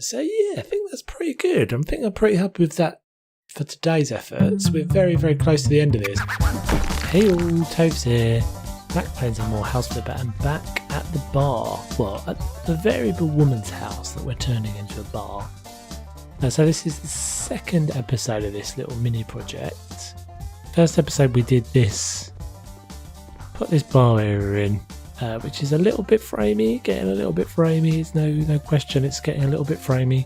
So yeah, I think that's pretty good. I'm pretty happy with that for today's efforts. We're very, very close to the end of this. Hey all, Toves here. Back playing some more House Flipper and back at the bar. Well, at the variable woman's house that we're turning into a bar. So this is the second episode of this little mini project. First episode we did this. Put this bar area in, which is a little bit framey, getting a little bit framey. It's no question it's getting a little bit framey.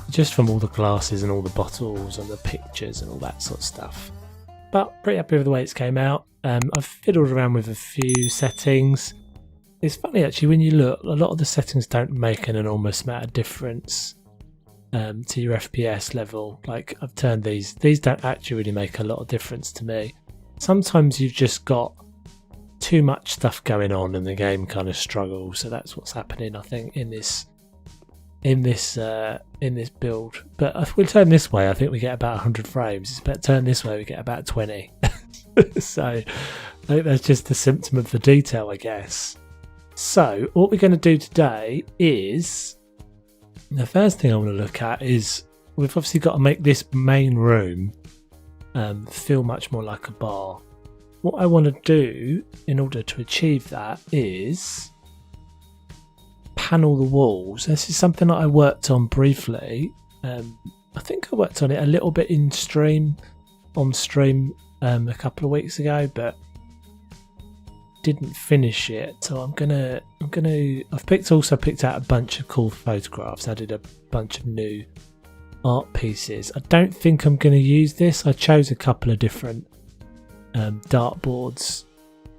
Just from all the glasses and all the bottles and the pictures and all that sort of stuff. But pretty happy with the way it's came out. I've fiddled around with a few settings. It's funny actually when you look, a lot of the settings don't make an enormous amount of difference to your FPS level. Like I've turned these don't actually really make a lot of difference to me. Sometimes you've just got too much stuff going on and the game kind of struggles. So that's what's happening, I think, in this build. But if we turn this way, I think we get about 100 frames. But turn this way, we get about 20. So I think that's just a symptom of the detail, I guess. So what we're going to do today is, the first thing I want to look at is we've obviously got to make this main room feel much more like a bar. What I want to do in order to achieve that is panel the walls. This is something that I worked on briefly. I think I worked on it a little bit on stream a couple of weeks ago, but didn't finish it. So I've also picked out a bunch of cool photographs. I did a bunch of new art pieces. I don't think I'm going to use this. I chose a couple of different dartboards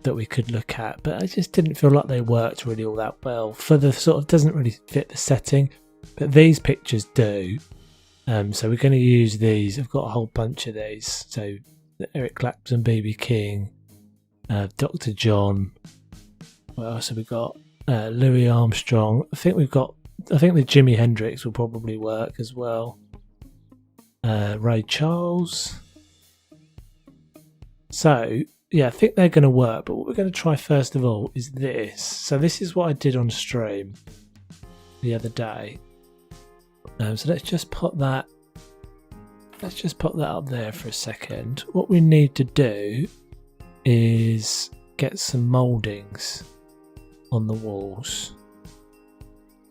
that we could look at, but I just didn't feel like they worked really all that well for the sort of, doesn't really fit the setting, but these pictures do. So we're going to use these. I've got a whole bunch of these. So Eric Clapton, BB King, Dr. John. What else have we got? Louis Armstrong. I think the Jimi Hendrix will probably work as well. Ray Charles. So yeah, I think they're going to work, but what we're going to try first of all is this. So this is what I did on stream the other day. So let's just put that up there for a second. What we need to do is get some mouldings on the walls.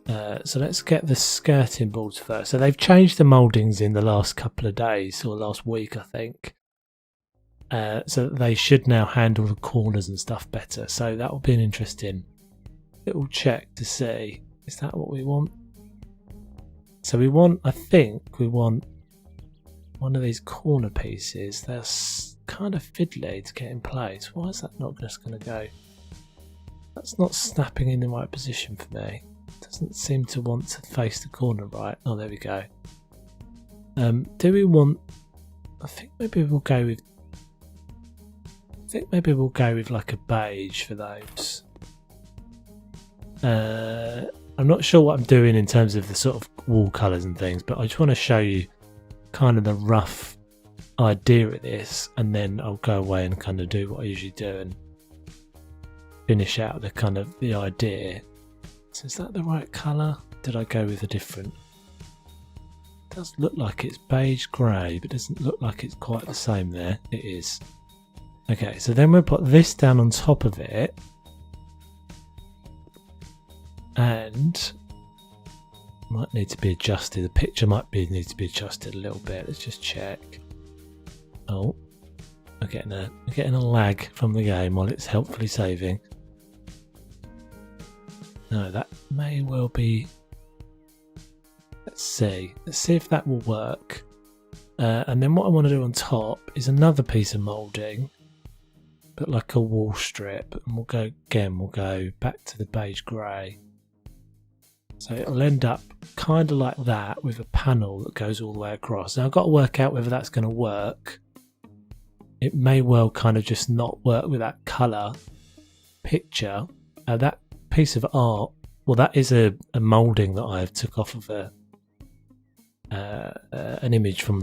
So let's get the skirting boards first. So they've changed the mouldings in the last couple of days, or last week I think. So they should now handle the corners and stuff better. So that will be an interesting little check to see, is that what we want? So I think we want one of these corner pieces. They're kind of fiddly to get in place. Why is that not just going to go? That's not snapping in the right position for me. Doesn't seem to want to face the corner right. Oh, there we go. Do we want? I think maybe we'll go with like a beige for those. I'm not sure what I'm doing in terms of the sort of wall colours and things, but I just want to show you kind of the rough idea of this, and then I'll go away and kind of do what I usually do and finish out the idea. So is that the right colour? Did I go with a different? It does look like it's beige grey, but it doesn't look like it's quite the same there. It is. Okay, so then we'll put this down on top of it, and might need to be adjusted. The picture need to be adjusted a little bit. Let's just check. Oh, I'm getting a lag from the game while it's helpfully saving. No, that may well be. Let's see if that will work. And then what I want to do on top is another piece of moulding, but like a wall strip, and we'll go back to the beige grey. So it'll end up kind of like that with a panel that goes all the way across. Now I've got to work out whether that's going to work. It may well kind of just not work with that colour picture. That piece of art, well, that is a moulding that I took off of an image from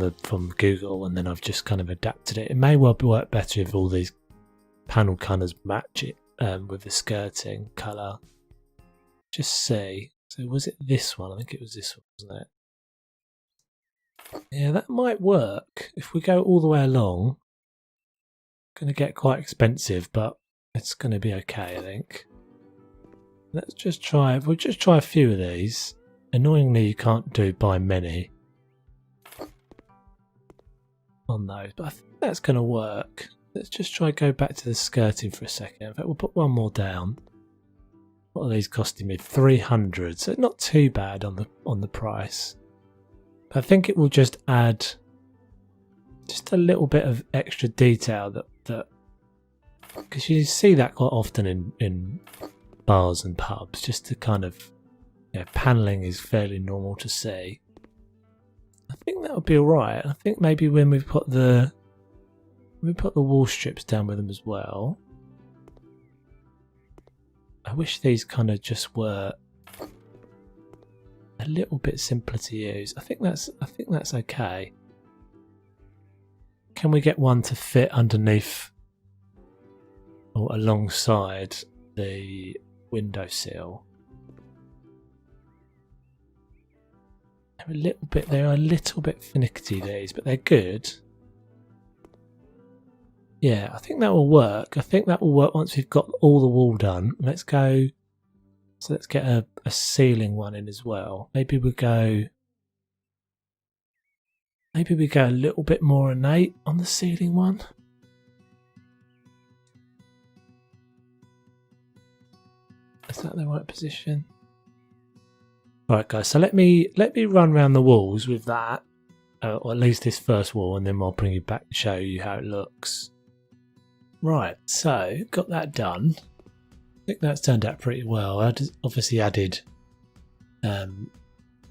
Google, and then I've just kind of adapted it. It may well work better if all these panel colours match it with the skirting colour. Just see. So was it this one? I think it was this one, wasn't it? Yeah, that might work. If we go all the way along, going to get quite expensive, but it's going to be okay, I think. Let's just try, we'll just try a few of these. Annoyingly, you can't do by many on those, but I think that's going to work. Let's just try go back to the skirting for a second. In fact, we'll put one more down. What are these costing me? 300, so not too bad on the price. I think it will just add just a little bit of extra detail that because you see that quite often in bars and pubs, just to kind of, panelling is fairly normal to see. I think that would be alright. I think maybe when we put the wall strips down with them as well. I wish these kind of just were a little bit simpler to use. I think that's okay. Can we get one to fit underneath or alongside the windowsill? They're a little bit finicky, these, but they're good. Yeah, I think that will work. I think that will work once we've got all the wall done. Let's go. So let's get a ceiling one in as well. Maybe we go a little bit more ornate on the ceiling one. Is that the right position? Alright guys, so let me run around the walls with that, or at least this first wall, and then I'll bring you back to show you how it looks. Right, so got that done. I think that's turned out pretty well. I obviously added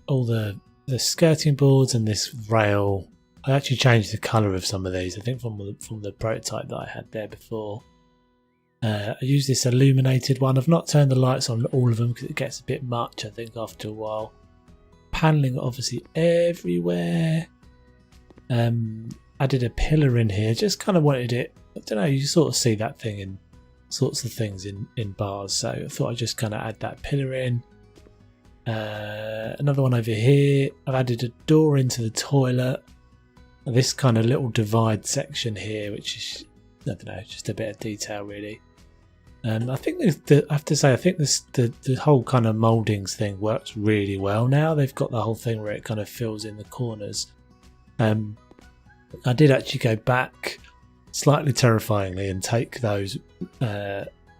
all the skirting boards and this rail. I actually changed the colour of some of these, I think from the prototype that I had there before. I use this illuminated one. I've not turned the lights on all of them because it gets a bit much, I think, after a while. Panelling obviously everywhere. Added a pillar in here, just kind of wanted it, I don't know, you sort of see that thing in sorts of things in bars, so I thought I'd just kind of add that pillar in. Another one over here. I've added a door into the toilet. This kind of little divide section here, which is, I don't know, just a bit of detail really. I think I have to say, I think the whole kind of mouldings thing works really well now. They've got the whole thing where it kind of fills in the corners. I did actually go back slightly terrifyingly and take those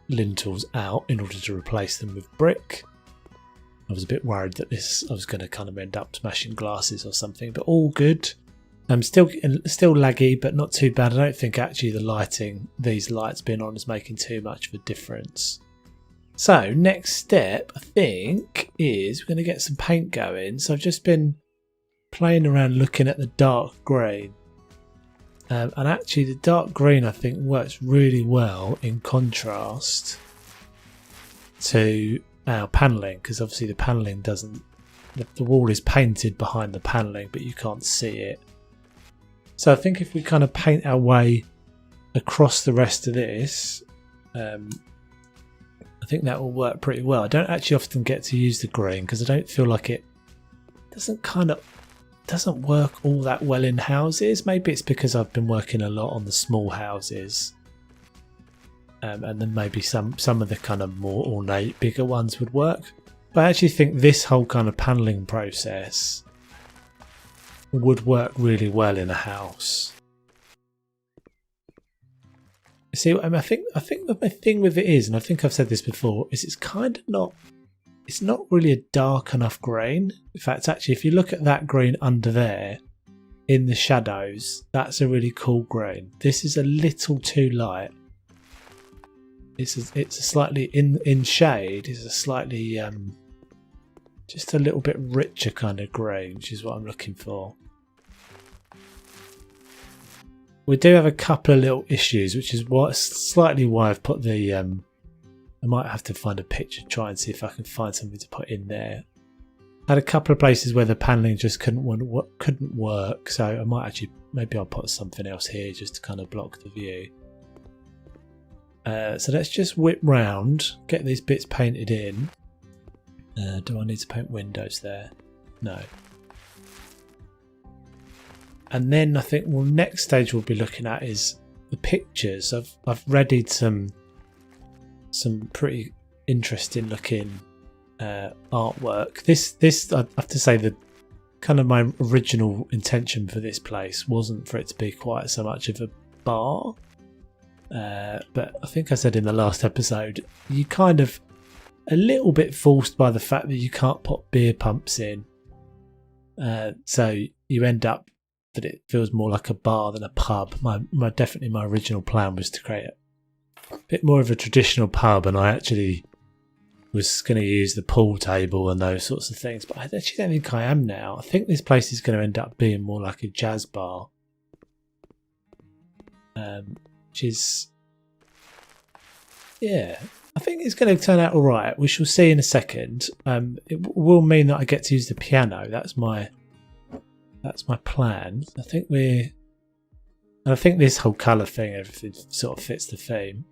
lintels out in order to replace them with brick. I was a bit worried that I was going to kind of end up smashing glasses or something, but all good. Still laggy, but not too bad. I don't think actually the lighting, these lights being on, is making too much of a difference. So next step, I think, is we're going to get some paint going. So I've just been playing around looking at the dark green. And actually the dark green, I think, works really well in contrast to our panelling, because obviously the panelling doesn't, the wall is painted behind the panelling, but you can't see it. So I think if we kind of paint our way across the rest of this, I think that will work pretty well. I don't actually often get to use the green because I don't feel like it doesn't work all that well in houses. Maybe it's because I've been working a lot on the small houses, and then maybe some of the kind of more ornate bigger ones would work. But I actually think this whole kind of panelling process would work really well in a house. See, I think the thing with it is, and I think I've said this before, is it's not really a dark enough green. In fact, actually, if you look at that green under there in the shadows, that's a really cool green. This is a little too light. It's a slightly in shade. It's a slightly just a little bit richer kind of grey, which is what I'm looking for. We do have a couple of little issues, which is slightly why I've put the I might have to find a picture, try and see if I can find something to put in there. I had a couple of places where the panelling just couldn't work, so I might actually, maybe I'll put something else here just to kind of block the view. So let's just whip round, get these bits painted in. Do I need to paint windows there? No. And then I think next stage we'll be looking at is the pictures. I've readied some pretty interesting looking artwork. This I have to say that kind of my original intention for this place wasn't for it to be quite so much of a bar, but I think I said in the last episode you kind of a little bit forced by the fact that you can't put beer pumps in, so you end up that it feels more like a bar than a pub. Definitely my original plan was to create a bit more of a traditional pub, and I actually was going to use the pool table and those sorts of things, but I actually don't think I am now. I think this place is going to end up being more like a jazz bar, which is, yeah, I think it's going to turn out all right. We shall see in a second. It will mean that I get to use the piano. That's my plan. I think this whole colour thing, everything sort of fits the theme.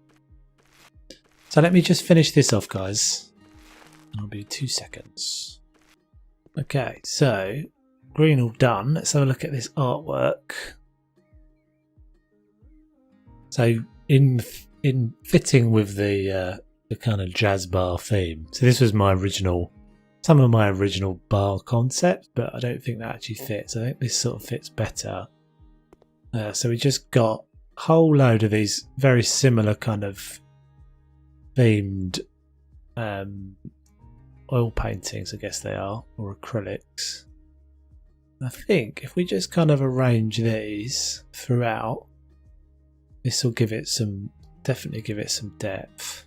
So let me just finish this off, guys. I'll be 2 seconds. Okay, so green all done. Let's have a look at this artwork. So in fitting with the kind of jazz bar theme. So this was some of my original bar concept, but I don't think that actually fits. I think this sort of fits better. So we just got a whole load of these very similar kind of themed oil paintings, I guess they are, or acrylics. I think if we just kind of arrange these throughout, this will definitely give it some depth,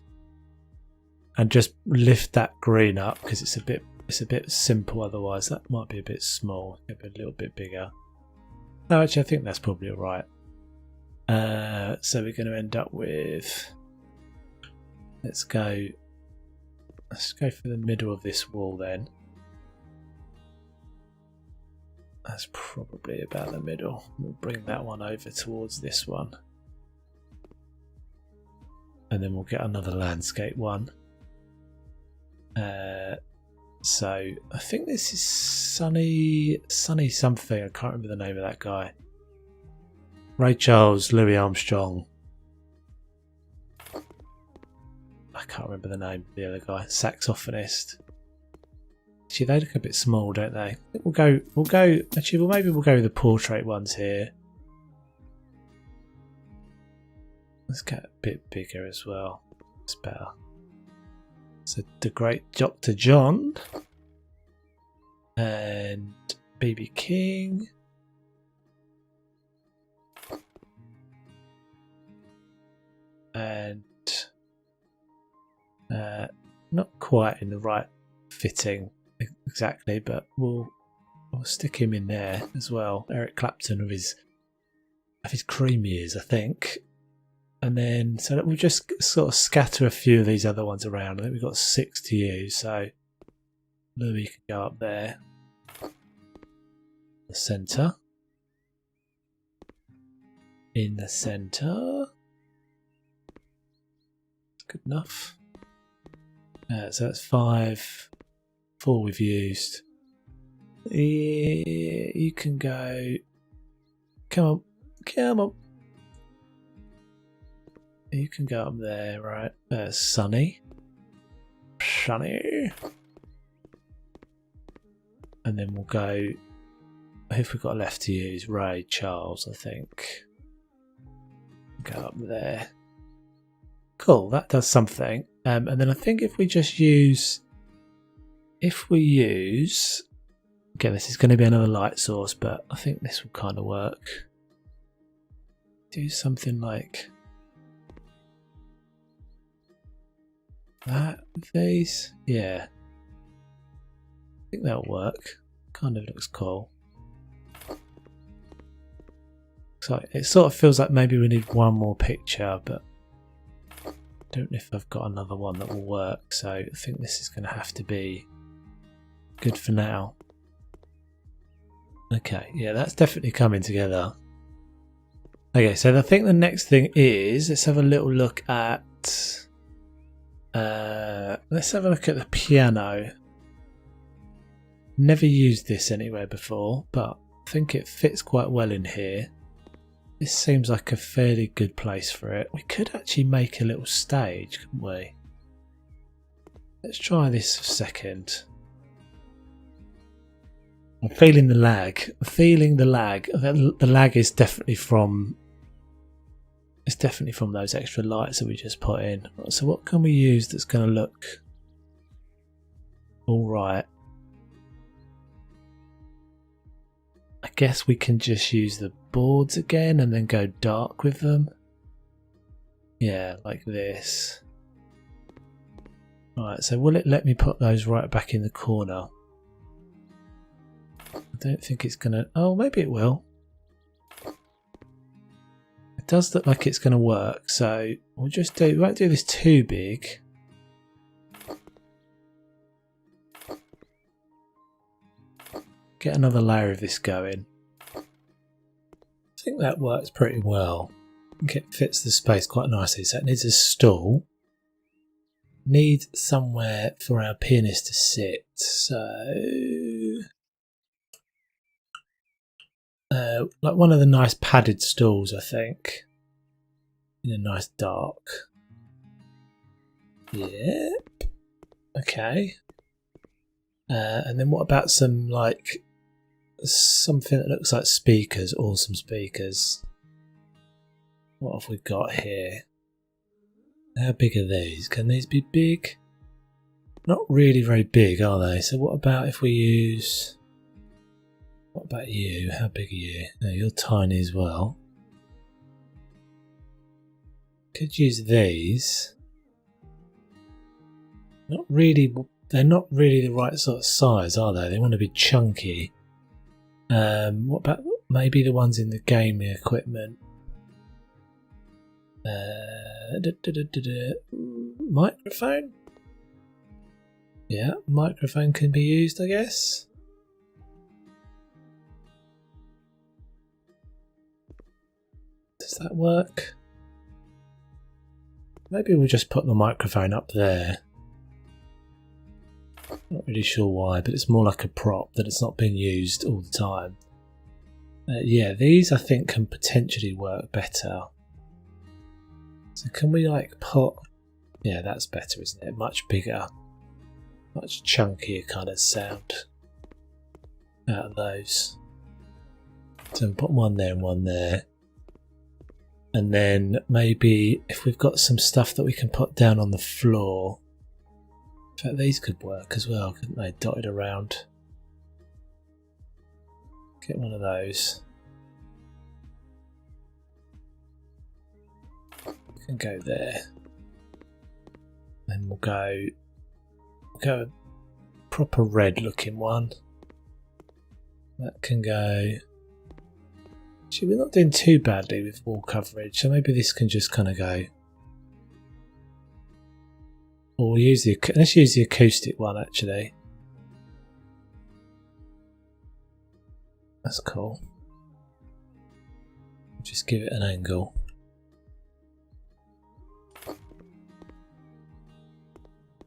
and just lift that green up because it's a bit simple. Otherwise, that might be a bit small. Maybe a little bit bigger. No, actually, I think that's probably all right. So we're going to end up with. Let's go for the middle of this wall then. That's probably about the middle. We'll bring that one over towards this one. And then we'll get another landscape one. So I think this is Sunny something. I can't remember the name of that guy. Ray Charles, Louis Armstrong. I can't remember the name of the other guy. Saxophonist. Actually, they look a bit small, don't they? I think we'll go. Actually, maybe we'll go with the portrait ones here. Let's get a bit bigger as well. It's better. So the great Dr. John and BB King. And not quite in the right fitting exactly, but we'll stick him in there as well. Eric Clapton with his cream ears, I think. And then so that we'll just sort of scatter a few of these other ones around. I think we've got 6 to use, so Louis can go up there. The centre. In the centre. Good enough. So that's 5. 4 we've used. You can go. Come on. You can go up there, right? Sunny. And then we'll go. If we've got left to use, Ray Charles, I think. Go up there. Cool, that does something. And then I think if we use, again, this is going to be another light source, but I think this will kind of work. Do something like that with these. Yeah. I think that'll work. Kind of looks cool. So it sort of feels like maybe we need one more picture, but I don't know if I've got another one that will work. So I think this is going to have to be good for now. Okay, yeah, that's definitely coming together. Okay, so I think the next thing is, let's have a little look at the piano. never used this anywhere before, but I think it fits quite well in here. This seems like a fairly good place for it. We could actually make a little stage, couldn't we? Let's try this for a second. I'm feeling the lag. I'm feeling the lag. The lag is definitely from... It's definitely from those extra lights that we just put in. So what can we use that's going to look all right? I guess we can just use the boards again and then go dark with them. Yeah, like this. Alright, so will it let me put those right back in the corner? I don't think it's gonna... Oh, maybe it will. It does look like it's gonna work, so we'll just do... We won't do this too big. Get another layer of this going. I think that works pretty well. I think it fits the space quite nicely. So it needs a stool. Need somewhere for our pianist to sit. So like one of the nice padded stools, I think. In a nice dark. Yep. Okay. And then what about some like something that looks like speakers, awesome speakers. What have we got here? How big are these? Can these be big? Not really very big, are they? So what about if we use... What about you? How big are you? No, you're tiny as well. Could use these. Not really... They're not really the right sort of size, are they? They want to be chunky. What about maybe the ones in the gaming equipment? Microphone? Yeah, microphone can be used, I guess. Does that work? Maybe we'll just put the microphone up there. Not really sure why, but it's more like a prop that it's not being used all the time. Yeah, these I think can potentially work better. So can we like put... Yeah, that's better, isn't it? Much bigger, much chunkier kind of sound out of those. So we'll put one there and one there. And then maybe if we've got some stuff that we can put down on the floor... In fact, these could work as well, couldn't they? Dotted around. Get one of those. We can go there. Then we'll go a proper red looking one. That can go... Actually, we're not doing too badly with wall coverage, so maybe this can just kind of go... Or we'll use the... Let's use the acoustic one, actually. That's cool. Just give it an angle.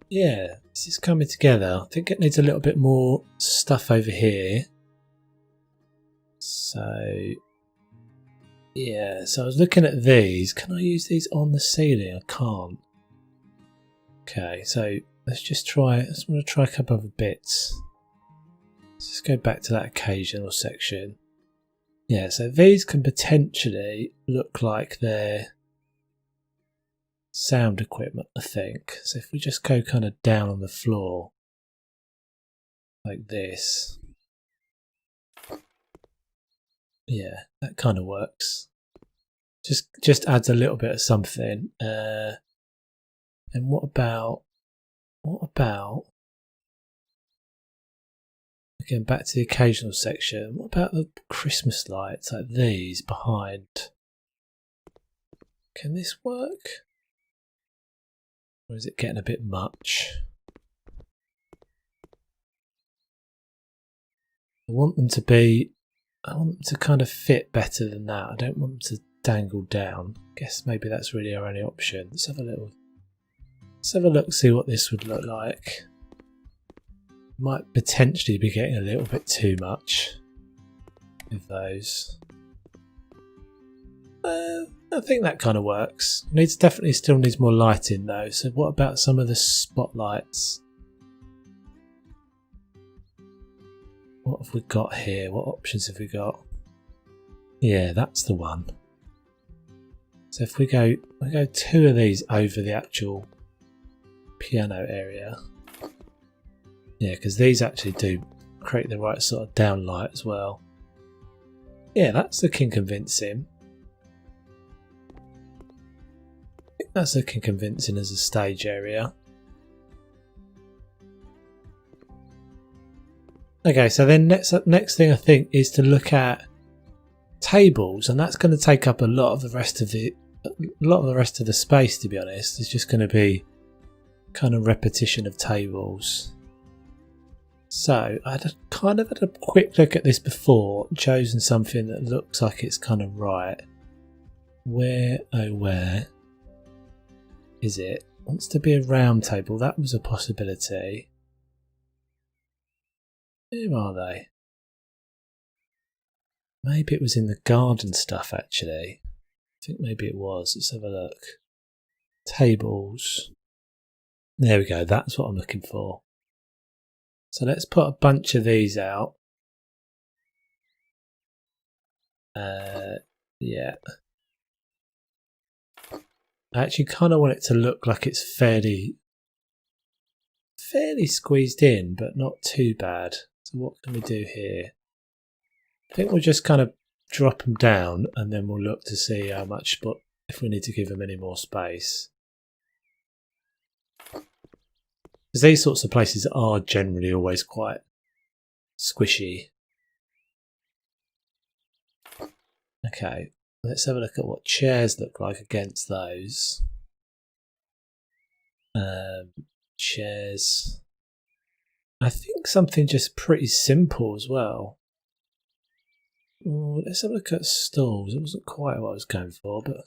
Yeah, this is coming together. I think it needs a little bit more stuff over here. So... Yeah, so I was looking at these. Can I use these on the ceiling? I can't. Okay, so let's just try. I just want to try a couple of bits. Let's just go back to that occasional section. Yeah, so these can potentially look like they're sound equipment, I think. So if we just go kind of down on the floor like this. Yeah, that kind of works. Just adds a little bit of something. And what about again back to the occasional section? What about the Christmas lights like these behind? Can this work? Or is it getting a bit much? I want them to kind of fit better than that. I don't want them to dangle down. Guess maybe that's really our only option. Let's have a look, see what this would look like. Might potentially be getting a little bit too much with those. I think that kind of works. Definitely still needs more lighting though. So what about some of the spotlights? What have we got here? What options have we got? Yeah, that's the one. So if we go 2 of these over the actual piano area. Yeah, because these actually do create the right sort of downlight as well. Yeah, that's looking convincing. I think that's looking convincing as a stage area. Okay, so then next thing I think is to look at tables, and that's going to take up a lot of the rest of the space. To be honest, it's just going to be kind of repetition of tables. So I kind of had a quick look at this before, chosen something that looks like it's kind of right. Where is it? Wants to be a round table. That was a possibility. Where are they? Maybe it was in the garden stuff actually. I think maybe it was. Let's have a look. Tables. There we go. That's what I'm looking for. So let's put a bunch of these out. Yeah. I actually kind of want it to look like it's fairly squeezed in, but not too bad. So what can we do here? I think we'll just kind of drop them down and then we'll look to see how much, but if we need to give them any more space. Because these sorts of places are generally always quite squishy. Okay, let's have a look at what chairs look like against those. Chairs. I think something just pretty simple as well. Let's have a look at stools. It wasn't quite what I was going for, but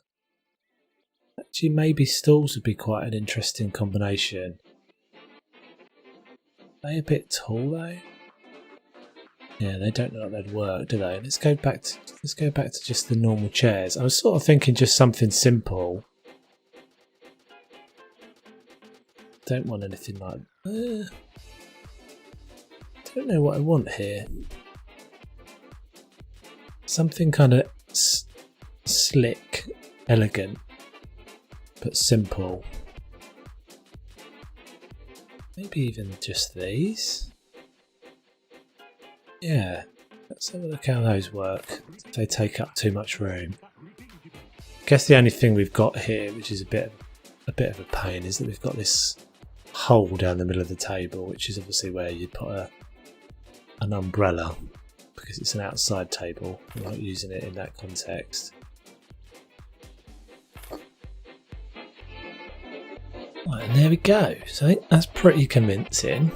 actually maybe stools would be quite an interesting combination. Are they a bit tall though? Yeah, they don't look like they'd work, do they? Let's go back to just the normal chairs. I was sort of thinking just something simple. Don't want anything like. Don't know what I want here. Something kind of slick, elegant, but simple. Maybe even just these. Yeah, let's have a look how those work. If they take up too much room. I guess the only thing we've got here, which is a bit of a pain, is that we've got this hole down the middle of the table, which is obviously where you'd put an umbrella, because it's an outside table. We're not using it in that context. Right, and there we go. So I think that's pretty convincing.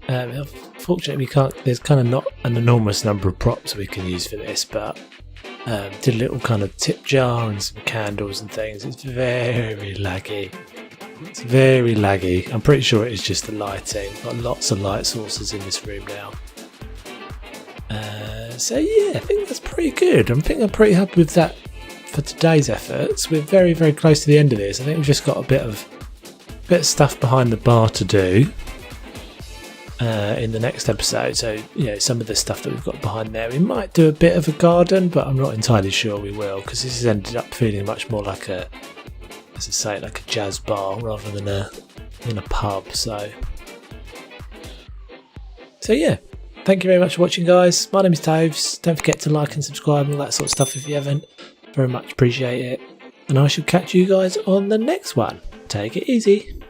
Unfortunately, there's kind of not an enormous number of props we can use for this, but did a little kind of tip jar and some candles and things. It's very laggy. It's very laggy. I'm pretty sure it is just the lighting. Got lots of light sources in this room now. So yeah, I think that's pretty good. I think I'm pretty happy with that for today's efforts. We're very, very close to the end of this. I think we've just got a bit of stuff behind the bar to do in the next episode. So some of the stuff that we've got behind there, we might do a bit of a garden, but I'm not entirely sure we will, because this has ended up feeling much more like a jazz bar rather than a pub. So yeah. Thank you very much for watching, guys. My name is Toves. Don't forget to like and subscribe and all that sort of stuff if you haven't. Very much appreciate it. And I shall catch you guys on the next one. Take it easy.